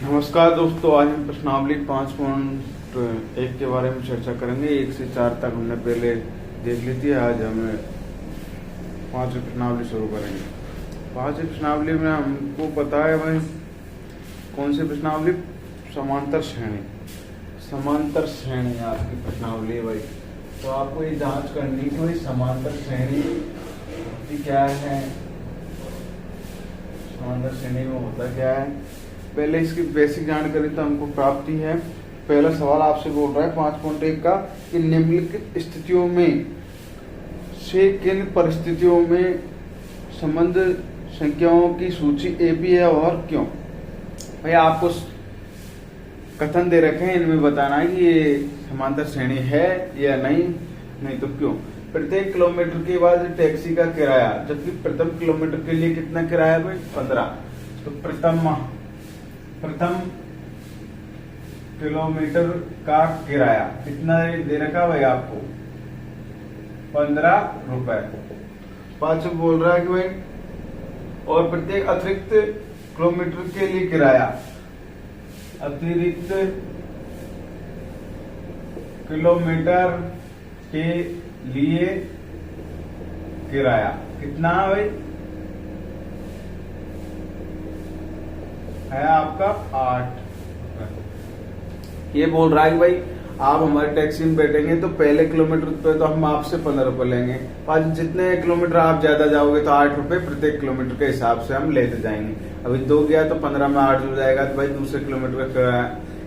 नमस्कार दोस्तों, आज हम प्रश्नावली 5.1 के बारे में चर्चा करेंगे। 1 से 4 तक हमने पहले देख ली थी। आज हमें 5वीं प्रश्नावली शुरू करेंगे। 5वीं प्रश्नावली में हमको पता है भाई कौन सी प्रश्नावली, समांतर श्रेणी। समांतर श्रेणी आपकी प्रश्नावली है भाई। तो आपको ये जांच करनी कि भाई समांतर श्रेणी क्या है, समांतर श्रेणी में होता क्या है। पहले इसकी बेसिक जानकारी तो हमको प्राप्ति है। पहला सवाल आपसे बोल रहा है 5.1 का कि निम्नलिखित स्थितियों में से किन परिस्थितियों में संबंध संख्याओं की सूची एपी है और क्यों। भाई आपको कथन दे रखे हैं, इनमें बताना है कि ये समांतर श्रेणी है या नहीं तो क्यों। प्रत्येक किलोमीटर के बाद टैक्सी का किराया, जबकि प्रथम किलोमीटर के लिए कितना किराया है भाई 15। तो प्रथम किलोमीटर का किराया कितना दे रखा भाई आपको 15 रुपए। पांच बोल रहा है कि भाई और प्रत्येक अतिरिक्त किलोमीटर के लिए किराया, अतिरिक्त किलोमीटर के लिए किराया कितना है भाई, है आपका 8। ये बोल रहा है कि भाई आप हमारे टैक्सी में बैठेंगे तो पहले किलोमीटर पे तो हम आपसे 15 रुपए लेंगे, और जितने किलोमीटर आप ज्यादा जाओगे तो 8 रुपए प्रत्येक किलोमीटर के हिसाब से हम लेते जाएंगे। अभी 2 गया तो 15 में 8 जुड़ जाएगा, तो भाई दूसरे किलोमीटर का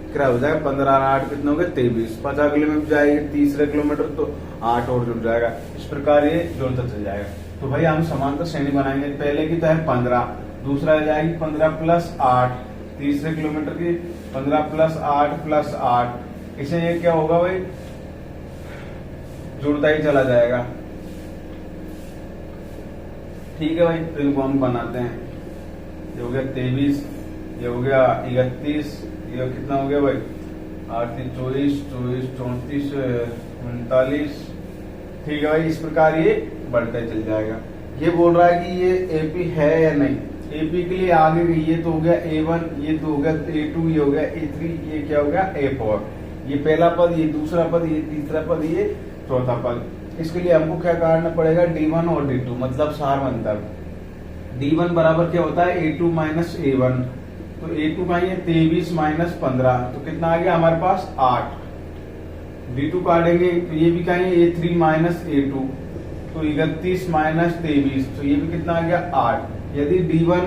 किराया हो जाएगा 15 और 8 कितना हो गया 23। 50 किलोमीटर जाएगी तीसरे किलोमीटर तो 8 और जुड़ जाएगा। इस प्रकार ये जोड़ता चल जाएगा। तो भाई हम समांतर श्रेणी बनाएंगे। पहले की तो है 15, दूसरा आ जाएगी 15 प्लस 8, तीसरे किलोमीटर की 15 प्लस 8 प्लस 8। इसे ये क्या होगा भाई, जुड़ता ही चला जाएगा। ठीक है भाई, तो इनको हम बनाते हैं। ये हो गया 23, ये हो गया 31, ये कितना हो गया भाई 8 24, 24 34 39। ठीक है भाई, इस प्रकार ये बढ़ता चल जाएगा। ये बोल रहा है कि ये एपी है या नहीं। एपी के लिए आगे ये तो हो गया A1, ये तो हो गया A2, ये हो गया A3, ये क्या हो गया A4। ये पहला पद, ये दूसरा पद, ये तीसरा पद, ये चौथा पद। इसके लिए हमको क्या करना पड़ेगा, D1 और D2 मतलब सार अंतर। D1 बराबर क्या होता है A2 माइनस A1। तो A2 का ये 23 माइनस 15, तो कितना आ गया हमारे पास 8। D2 काटेंगे तो ये भी कहेंगे A3 माइनस A2, तो 31 माइनस 23, तो ये भी कितना आ गया 8। यदि D1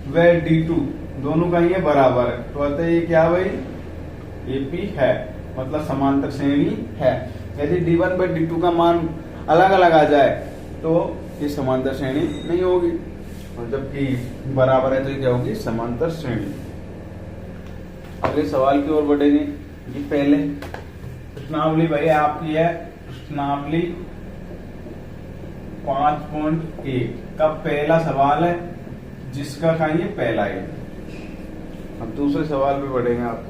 व D2 दोनों का ये बराबर है तो अतः ये क्या भाई एपी है, मतलब समांतर श्रेणी है। यदि D1 व D2 का मान अलग अलग आ जाए तो ये समांतर श्रेणी नहीं होगी, और जबकि बराबर है तो ये क्या होगी समांतर श्रेणी। अगले सवाल की ओर बढ़ेंगे। ये पहले प्रश्नावली भाई आपकी है, प्रश्नावली 5.1 का पहला सवाल है, जिसका कहिए पहला है। अब दूसरे सवाल पे बढ़ेंगे आप।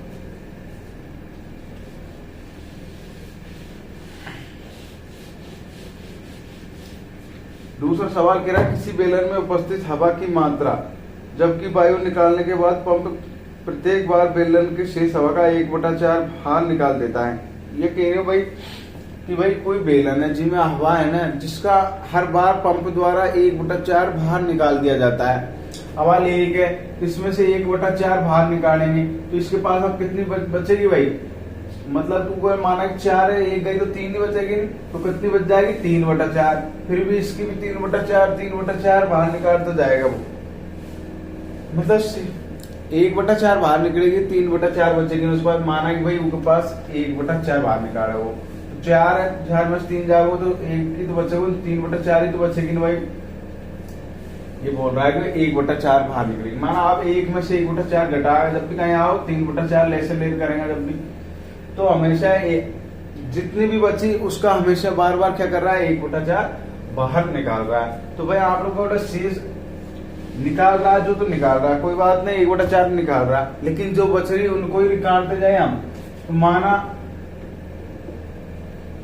दूसरा सवाल कह रहा है किसी बेलन में उपस्थित हवा की मात्रा, जबकि वायु निकालने के बाद पंप प्रत्येक बार बेलन के शेष हवा का 1/4 बाहर निकाल देता है। ये कह रहे हो भाई कि भाई कोई बेलन है जिसमें हवा है ना, जिसका हर बार पंप द्वारा 1/4 बाहर निकाल दिया जाता है। सवाल एक है, इसमें से 1/4 बाहर निकालेंगे तो इसके पास अब कितनी बचेगी भाई, मतलब तू माना कि 4 है, एक गई तो 3 ही बचेगी, तो कितनी बच जाएगी 3/4। फिर भी इसकी भी 3/4 बाहर निकाल तो जाएगा वो, मतलब 1/4 बाहर निकलेगी, 3/4 बचेगी। उसके बाद माना कि भाई उनके पास 1/4 बाहर निकाला वो, 4 है, 4 में 3 जाओगे तो 1 की तो बचेगी, 3/4 ही तो बचेगी ना भाई। ये बोल रहा है कि 1/4 बाहर निकलेगी। माना आप 1 में से 1/4 घटाएगा, जब भी कहीं आओ 3/4 लेसे लेकर करेंगे जब भी, तो हमेशा जितनी भी बची उसका हमेशा बार बार क्या कर रहा है 1/4 बाहर निकाल रहा है। तो भाई आप लोगों को चीज निकाल रहा है जो तो निकाल रहा है, कोई बात नहीं 1/4 निकाल रहा है, लेकिन जो बच रही उनको ही निकालते जाए हम। तो माना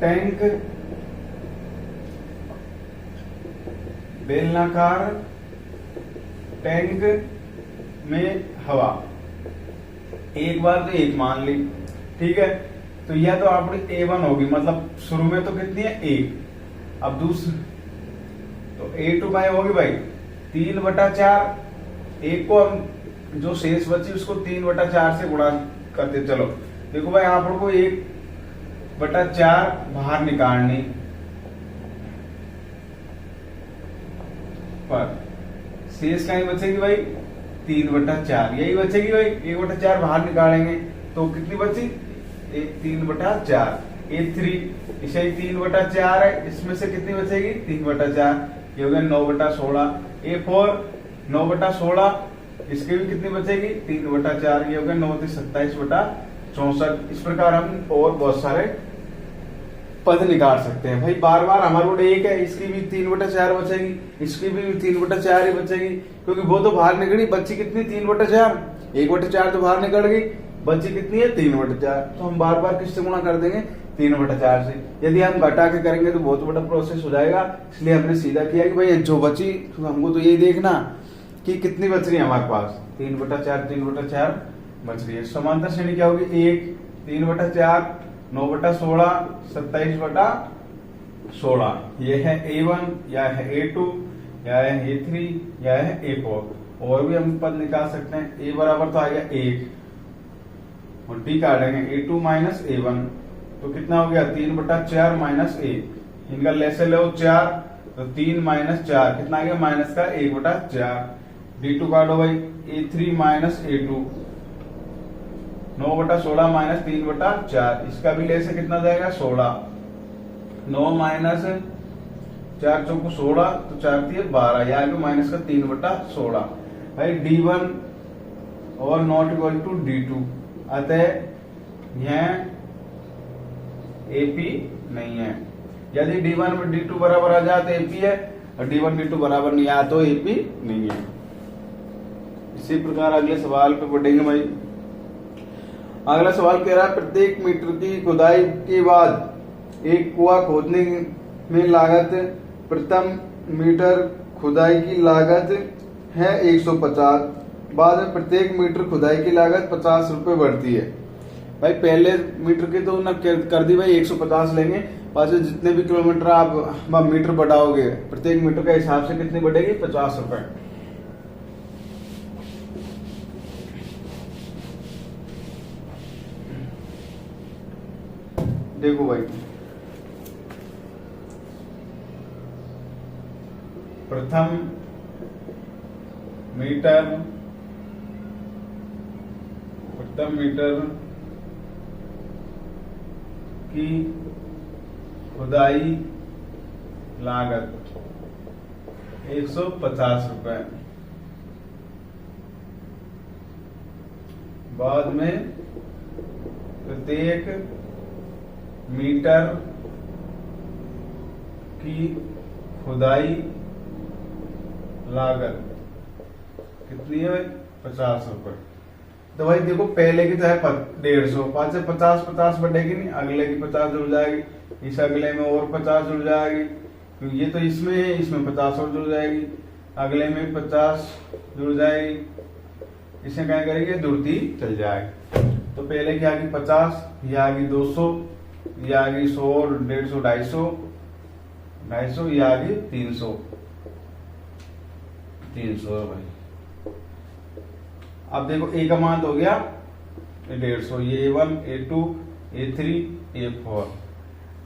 टैंक बेलनाकार टैंक में हवा, एक बार तो एक मान ली, ठीक है। तो यह तो आपकी A1 होगी, मतलब शुरू में तो कितनी है, एक। अब दूसरी तो A2 भाई होगी भाई 3/4, एक को हम जो शेष बची उसको 3/4 से गुणा करते चलो। देखो भाई आप को 1/4 बाहर निकालनी, पर शेष कहीं बचेगी भाई 3/4, यही बचेगी भाई। 1/4 बाहर निकालेंगे तो कितनी बची, 3/4। A3 इसे 3/4 है, इसमें से कितनी बचेगी 3/4, ये हो गया 9/16। A4 9/16, इसकी भी कितनी बचेगी 3/4, ये हो गया 9 27/64। इस प्रकार हम और बहुत सारे पद निकाल सकते हैं भाई। बार बार हमारे को एक है, इसकी भी 3/4 बचेगी, इसकी भी 3/4 ही बचेगी, क्योंकि वो तो बाहर निकली, बच्ची कितनी 3/4, 1/4 तो बाहर निकल गई, बच्ची कितनी है 3/4। तो हम बार बार किससे गुणा कर देंगे 3/4 से। यदि हम घटा के करेंगे तो बहुत बड़ा प्रोसेस हो जाएगा, इसलिए हमने सीधा किया कि भाई जो बची तो हमको तो यही देखना कि कितनी बच रही है हमारे पास, 3/4 बच रही है। समांतर श्रेणी क्या होगी, 1 3/4 9/16 27/16। ये है A1, या है A2, या है A3, या है A4। और भी हम पद निकाल सकते हैं। A बराबर तो आ गया 1, और D काटेंगे A2 माइनस A1, तो कितना हो गया 3/4 माइनस 1। इनका लेसे लो 4, तो 3 माइनस 4 कितना आ गया माइनस का 1/4। D2 काटो भाई, A3 माइनस A2, 9/16 माइनस 3/4, इसका भी लेसे कितना जाएगा 16। 9 माइनस 4 चौको 16, तो 4 3 12, यहाँ भी माइनस का 3/16। भाई D1 और नॉट इक्वल टू D2, अतः यह AP नहीं है। यदि D1 में D2 बराबर आ जाए तो AP है, और D1 D2 बराबर नहीं आया तो AP नहीं है। इसी प्रकार अगले सवाल पे बढ़ेंगे भाई। अगला सवाल कह रहा है प्रत्येक मीटर की खुदाई के बाद एक कुआं खोदने में लागत, प्रथम मीटर खुदाई की लागत है 150, बाद में प्रत्येक मीटर खुदाई की लागत 50 रुपए बढ़ती है। भाई पहले मीटर की तो ना कर दी भाई 150 लेंगे, बाद में जितने भी किलोमीटर आप मीटर बढ़ाओगे प्रत्येक मीटर का हिसाब से कितनी बढ़ेगी 50 रुपए। देखो भाई प्रथम मीटर की खुदाई लागत 150 रुपए, बाद में प्रत्येक मीटर की खुदाई लागत कितनी है 50 रुपए। तो भाई देखो पहले की तो है 150, 5 से 50 बढ़ेगी नहीं, अगले की 50 जुड़ जाएगी, इस अगले में और 50 जुड़ जाएगी, क्योंकि ये तो इसमें है, इसमें 50 और जुड़ जाएगी, अगले में 50 जुड़ जाएगी, इसे क्या करेंगे जुड़ती चल जाएगी। तो पहले की आ गई 50, ये आ गई 200, ये आ गई 100, 150, 250, ये आ गई 300 भाई। अब देखो A का मान हो गया 150, ये A1 A2 A3 A4,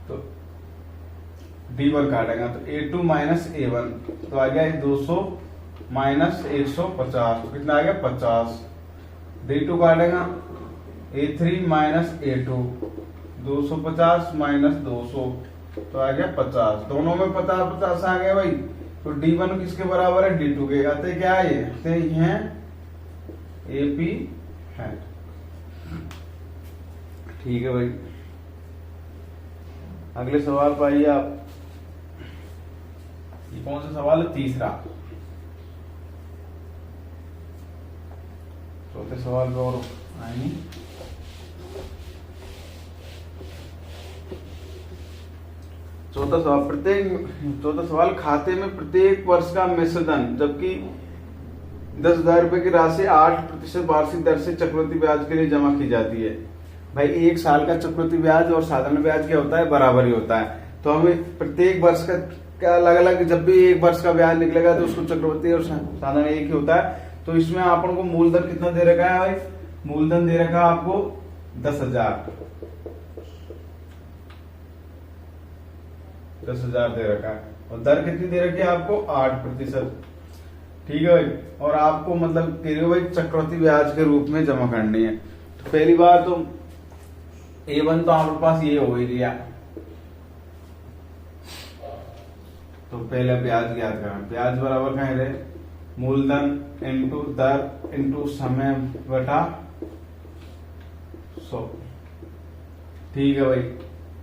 तो D1 काटेगा तो A2 माइनस A1, तो आ गया 200 माइनस 150, तो कितना आ गया 50। D2 काटेगा A3 माइनस A2, 250 माइनस 200, तो आ गया 50। दोनों में 50 आ गया भाई। तो D1 किसके बराबर है D2 के, अतः क्या है ये AP है। ठीक है भाई। अगले सवाल पर आइए आप। ये कौन सा सवाल है, तीसरा। चौथे सवाल पे और आएंगे। चौथा सवाल खाते में प्रत्येक वर्ष का मिश्रधन, जबकि 10,000 रुपए की राशि 8% वार्षिक दर से चक्रवृद्धि ब्याज के लिए जमा की जाती है। भाई 1 साल का चक्रवृद्धि ब्याज और साधारण ब्याज क्या होता है, बराबर ही होता है। तो हमें प्रत्येक वर्ष का अलग अलग, जब भी 1 वर्ष का ब्याज निकलेगा तो उसको चक्रवृद्धि और साधारण एक ही होता है। तो इसमें अपन को मूलधन कितना दे रखा है भाई, मूलधन दे रखा है आपको 10,000 दे रखा है, और दर कितनी दे रखी है आपको 8%। ठीक है भाई, और आपको मतलब कह रहे हो भाई चक्रवृद्धि ब्याज के रूप में जमा करनी है। तो पहली बार तो A1 तो आपके पास ये हो ही गया, तो पहले ब्याज ज्ञात करना। ब्याज बराबर कहें रहे, मूलधन इंटू दर इंटू समय बटा 100। ठीक है भाई,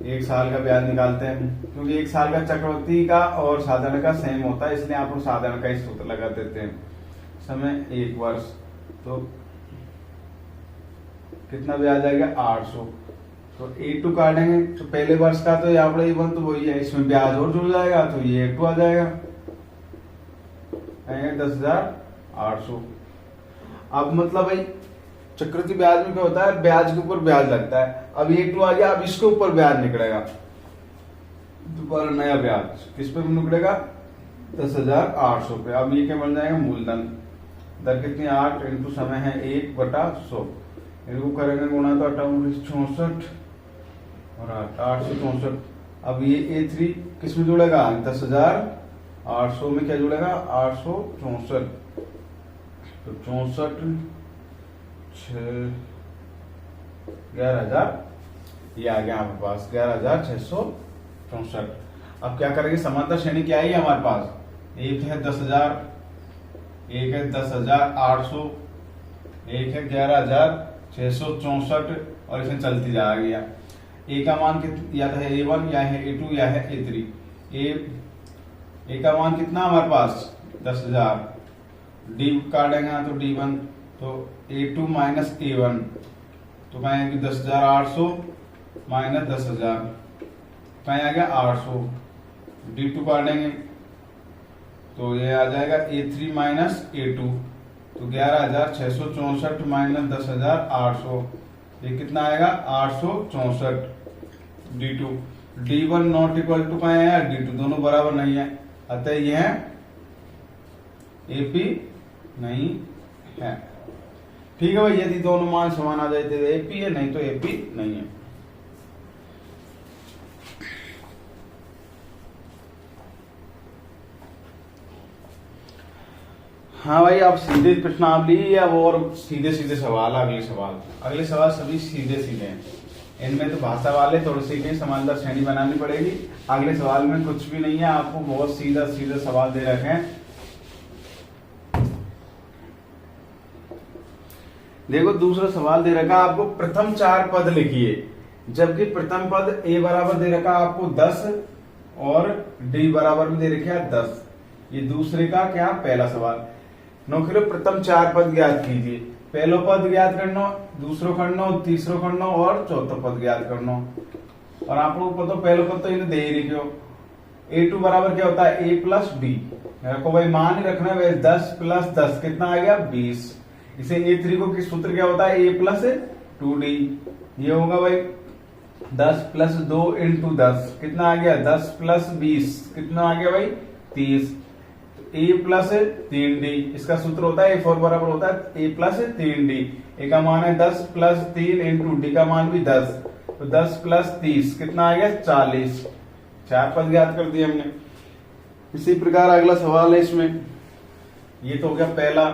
1 साल का ब्याज निकालते हैं, क्योंकि 1 साल का चक्रवृद्धि का और साधारण का सेम होता है, इसलिए आप साधारण का ही सूत्र लगा देते हैं। समय 1 वर्ष, तो कितना ब्याज आएगा 800। तो A2 काटेंगे, तो पहले वर्ष का तो यहाँ पर A1 तो वही है, इसमें ब्याज और जुड़ जाएगा, तो ये A2 आ जाएगा 10,800। अब मतलब भाई चक्रवृद्धि ब्याज में क्या होता है, ब्याज के ऊपर ब्याज लगता है। अब A2 आ गया, अब इसके ऊपर ब्याज निकलेगा, दोबारा नया ब्याज किस पे निकलेगा 10,800 पे। अब ये क्या बन जाएगा, मूलधन, दर कितनी 8 इंटू समय है 1/100, इनको करेंगे गुणा तो 864 और 864। अब ये A3 किस में जुड़ेगा 10,800 में, क्या जुड़ेगा 864, तो 64 11,000, ये आ गया हमारे पास 11,664। अब क्या करेंगे, समांतर श्रेणी क्या है हमारे पास, एक है 10,000, एक है 10,800, एक है 11,664, और इसमें चलती जा रही है। ए का मान या तो है A1 या है A2 या है A3। ए का मान कितना हमारे पास 10,000, डी काटेंगे तो D1, तो A2 माइनस A1, तो कहेंगे कि 10,800 माइनस 10,000, कहीं आ गया 800। D2 काटेंगे तो ये आ जाएगा A3 माइनस A2, तो 11,664 माइनस 10,800, ये कितना आएगा 864। D2 D1 not equal to कहाँ है, D2 दोनों बराबर नहीं है, अतः यह AP नहीं है। ठीक है भाई, यदि दोनों मान समान आ जाते तो AP है, नहीं तो AP नहीं है। हाँ भाई, आप सीधे प्रश्नावली या वो और सीधे सीधे सवाल, अगले सवाल सभी सीधे सीधे हैं। इनमें तो भाषा वाले थोड़े सीधे समांतर श्रेणी बनानी पड़ेगी, अगले सवाल में कुछ भी नहीं है, आपको बहुत सीधा सीधा सवाल दे रखे हैं। देखो दूसरा सवाल दे रखा आपको, प्रथम 4 पद लिखिए, जबकि प्रथम पद A बराबर दे रखा आपको 10 और D बराबर भी दे रखा 10। ये दूसरे का क्या पहला सवाल। नौकरी प्रथम 4 पद ज्ञात कीजिए, पहलो पद ज्ञात करना, दूसरो करना, तीसरो करना और चौथा पद ज्ञात करना। और आप लोग पता पहलो पद तो इन्हें दे ही रखियो। A2 बराबर क्या होता है A प्लस D, को भाई मान ही रखना है, 10 प्लस 10 कितना आ गया 20। इसे A3 को किस सूत्र क्या होता है A प्लस 2D, ये होगा भाई 10 प्लस 2 इंटू 10 कितना आ गया 10 प्लस 20 कितना आ गया भाई 30। A प्लस 3D, इसका सूत्र होता है A4 बराबर होता है A प्लस 3D। A का मान है 10 प्लस 3 इंटू D का मान भी 10, तो 10 प्लस 30 कितना आ गया 40। 4 पद ज्ञात कर दिए हमने। इसी प्रकार अगला सवाल है, इसमें ये तो हो गया पहला।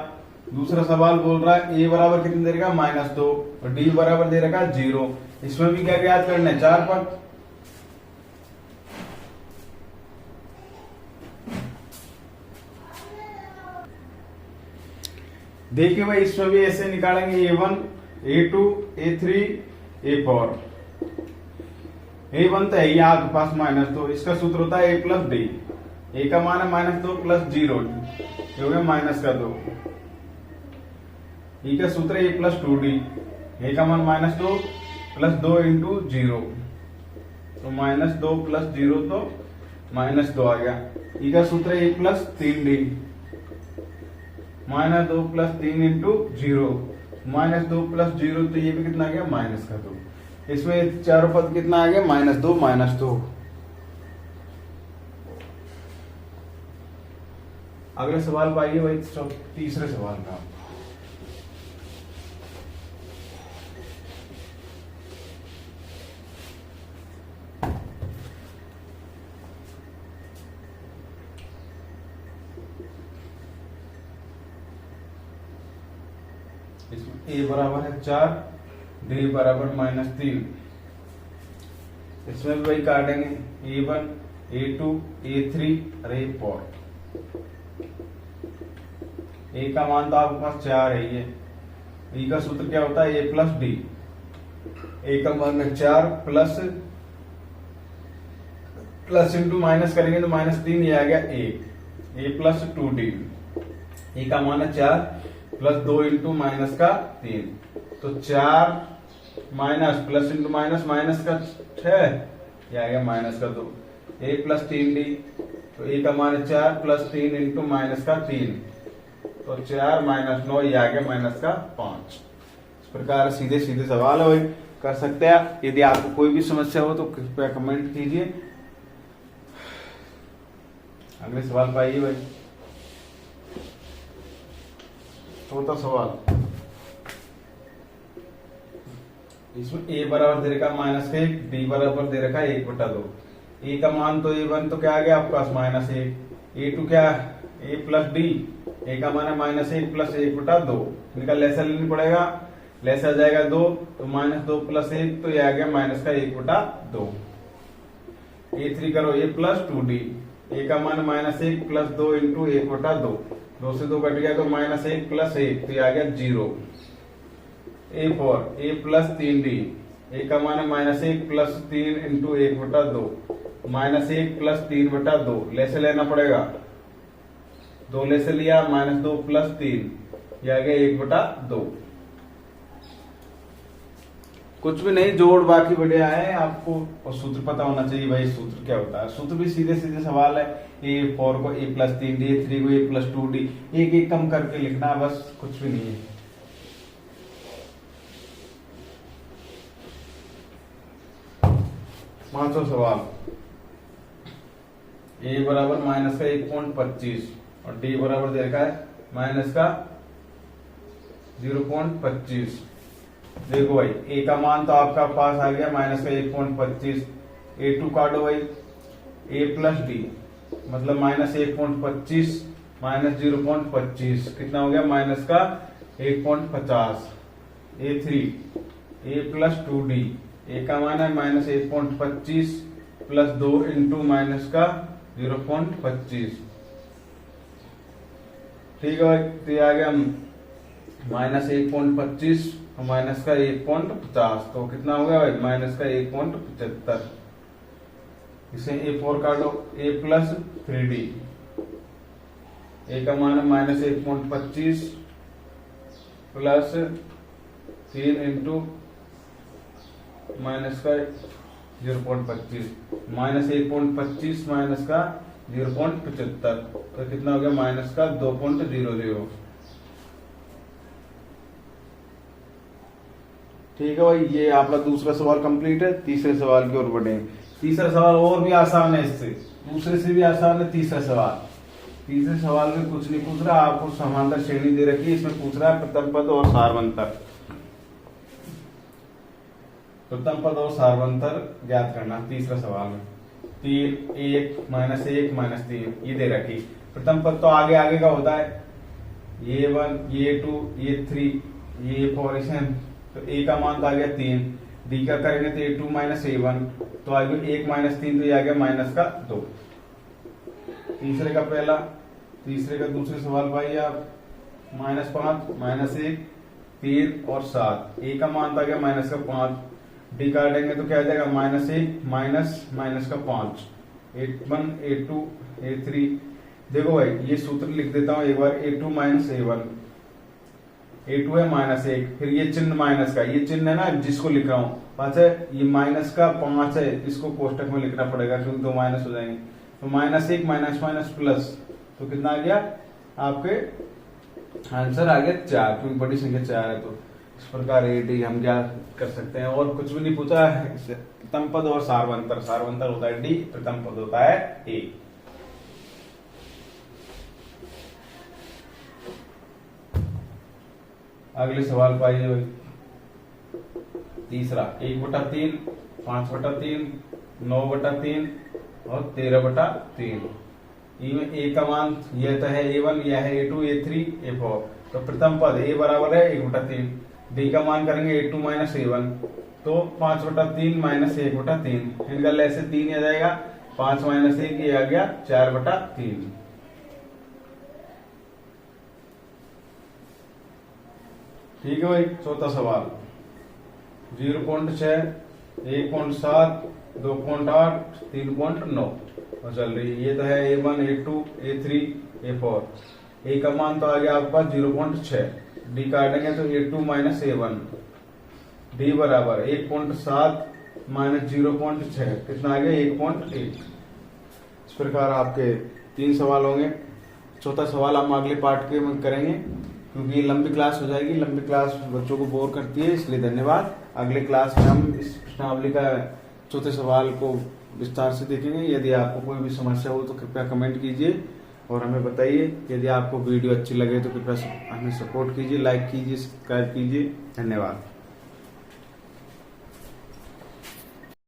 दूसरा सवाल बोल रहा है A बराबर कितने दे रखा -2 और D बराबर दे रखा 0। इसमें भी क्या ज्ञात करना है 4 पद। देखिए भाई, इसमें भी ऐसे निकालेंगे A1 A2 A3 A4। A1 तो है ही आपके पास -2, इसका सूत्र होता है A प्लस D। A का मान है -2 प्लस 0, ये हो गया -2। E का सूत्र है A प्लस 2D। A का मान -2 प्लस 2 इंटू 0, तो -2 प्लस 0 तो -2 आ गया। E का सूत्र है A प्लस 3D -2 + 3 इंटू 0, -2 + 0 तो ये भी कितना आ गया -2। इसमें चारों पद कितना आ गया -2 -2। अगले सवाल पाइए भाई, तीसरे सवाल का। इसमें a बराबर है 4, d बराबर -3। इसमें भी वही काटेंगे, a1 a2 a3 और a4। a का मान तो आपके पास 4 है, ये e का सूत्र क्या होता है a + d। a का मान है 4 प्लस इंटू माइनस करेंगे तो -3, ये आ गया a + 2d। e का मान है 4 + 2 इंटू माइनस का 3, तो 4 माइनस प्लस इंटू माइनस का 6, ये आ गया -2। a + 3d, तो a का मान है 4 + 3 इंटू माइनस का 3, तो 4 - 9, ये आ गया -5। इस प्रकार सीधे सीधे सवाल है भाई, कर सकते हैं। यदि आपको कोई भी समस्या हो तो कृपया कमेंट कीजिए। अगले सवाल पाइए भाई, चौथा सवाल। इसमें a बराबर दे रखा -1, d बराबर दे रखा 1/2। a का मान तो a1 तो क्या आ गया आपके पास -1, a2 क्या a + d, a का मान है -1 + 1/2। इनका लेसा लेना पड़ेगा, लेस आ जाएगा 2, तो -2 + 1, तो ये आ गया -1/2। a3 करो a + 2d, a का मान -1 + 2 इंटू 1/2, 2 से 2 कट गया तो -1 + 1, तो ये आ गया 0। a4 a + 3d, a का मान है -1 + 3 इंटू 1/2, -1 + 3/2, लेसे लेना पड़ेगा, 2 लेसे लिया, -2 + 3, ये आ गया 1/2। कुछ भी नहीं, जोड़ बाकी बढ़िया है आपको, और सूत्र पता होना चाहिए भाई, सूत्र क्या होता है। सूत्र भी सीधे सीधे सवाल है, a4 को a + 3d, a3 को a + 2d, एक एक कम करके लिखना, बस कुछ भी नहीं है। पांचवा सवाल, a बराबर -1.25 और d बराबर दे रखा है -0.25। देखो भाई, a का मान तो आपका पास आ गया -1.25, a2 काटो भाई, a + d मतलब -1.25 -0.25 कितना हो गया -1.50। a3 a + 2d, a का मान है -1.25 + 2 इंटू -0.25। ठीक है भाई, तो ये आ गया -1.25 और -1.50, तो कितना हो गया भाई -1.75। इसे a4 काटो, a + 3d, a का मान है -1.25 + 3 इंटू -0.25, -1.25 -0.75, तो कितना हो गया -2.00। ठीक है भाई, ये आपका दूसरा सवाल कंप्लीट है। तीसरे सवाल की ओर बढ़े। तीसरा सवाल और भी आसान है, इससे दूसरे से भी आसान है तीसरा सवाल। तीसरे सवाल में कुछ नहीं पूछ रहा, आपको समांतर श्रेणी दे रखी है, इसमें पूछ रहा है प्रथम पद और सारवंतर। प्रथम पद और सारवंतर ज्ञात करना। तीसरा सवाल में 3 1 -1 -3 ये दे रखी। प्रथम पद तो आगे आगे का होता है, a1 a2 a3 a4 इसे, तो a का मान तो आ गया 3, d का करेंगे तो a2 a1, तो आ गया 1 - 3, तो ये आ गया -2। तीसरे का पहला, तीसरे का दूसरे सवाल भाई आप -5 -1 3 और 7, a का मान तो आ गया -5, d काटेंगे तो क्या आ जाएगा -1 -5, a1 a2 a3। देखो भाई, ये सूत्र लिख देता हूं एक बार, a2 a1, a2 है -1, फिर ये चिन्ह माइनस का, ये चिन्ह है ना जिसको लिख रहा हूं, पांच है, ये -5 है, इसको कोष्टक में लिखना पड़ेगा क्योंकि दो माइनस हो जाएंगे। तो -1 - प्लस, तो कितना आ गया आपके आंसर आ गया 4, क्योंकि बड़ी संख्या 4 है। तो इस प्रकार ए डी हम क्या कर सकते हैं, और कुछ भी नहीं पूछा है इससे। प्रथम पद और सार्वंतर, सार्वंतर होता है डी, प्रथम पद होता है ए। अगले सवाल पर आइए भाई। तीसरा 1/3, 5/3, 9/3 और 13/3। इनमें ए का मान यह तो है A1, यह है A2, A3, A4। तो प्रथम पद ए बराबर है 1/3, डी का मान करेंगे A2 माइनस A1, तो 5/3 माइनस 1/3, इनका लेसे 3 आ जाएगा, 5 माइनस 1 ये आ गया 4/3। ठीक है भाई। चौथा सवाल 0.6, 1.7, 2.8, 3.9 और चल रही है। ये तो है A1, A2, A3, A4। ए का मान तो आ गया आपके पास 0.6, डी काटेंगे तो A2 माइनस A1, डी बराबर 1.7 माइनस 0.6 कितना आ गया 1.8। इस प्रकार आपके 3 सवाल होंगे। चौथा सवाल हम अगले पार्ट के में करेंगे, क्योंकि ये लंबी क्लास हो जाएगी। लंबी क्लास बच्चों को बोर करती है, इसलिए धन्यवाद। अगले क्लास में हम इस प्रश्नावली का चौथे सवाल को विस्तार से देखेंगे। यदि आपको कोई भी समस्या हो तो कृपया कमेंट कीजिए और हमें बताइए। यदि आपको वीडियो अच्छी लगे तो कृपया हमें सपोर्ट कीजिए, लाइक कीजिए, सब्सक्राइब कीजिए। धन्यवाद।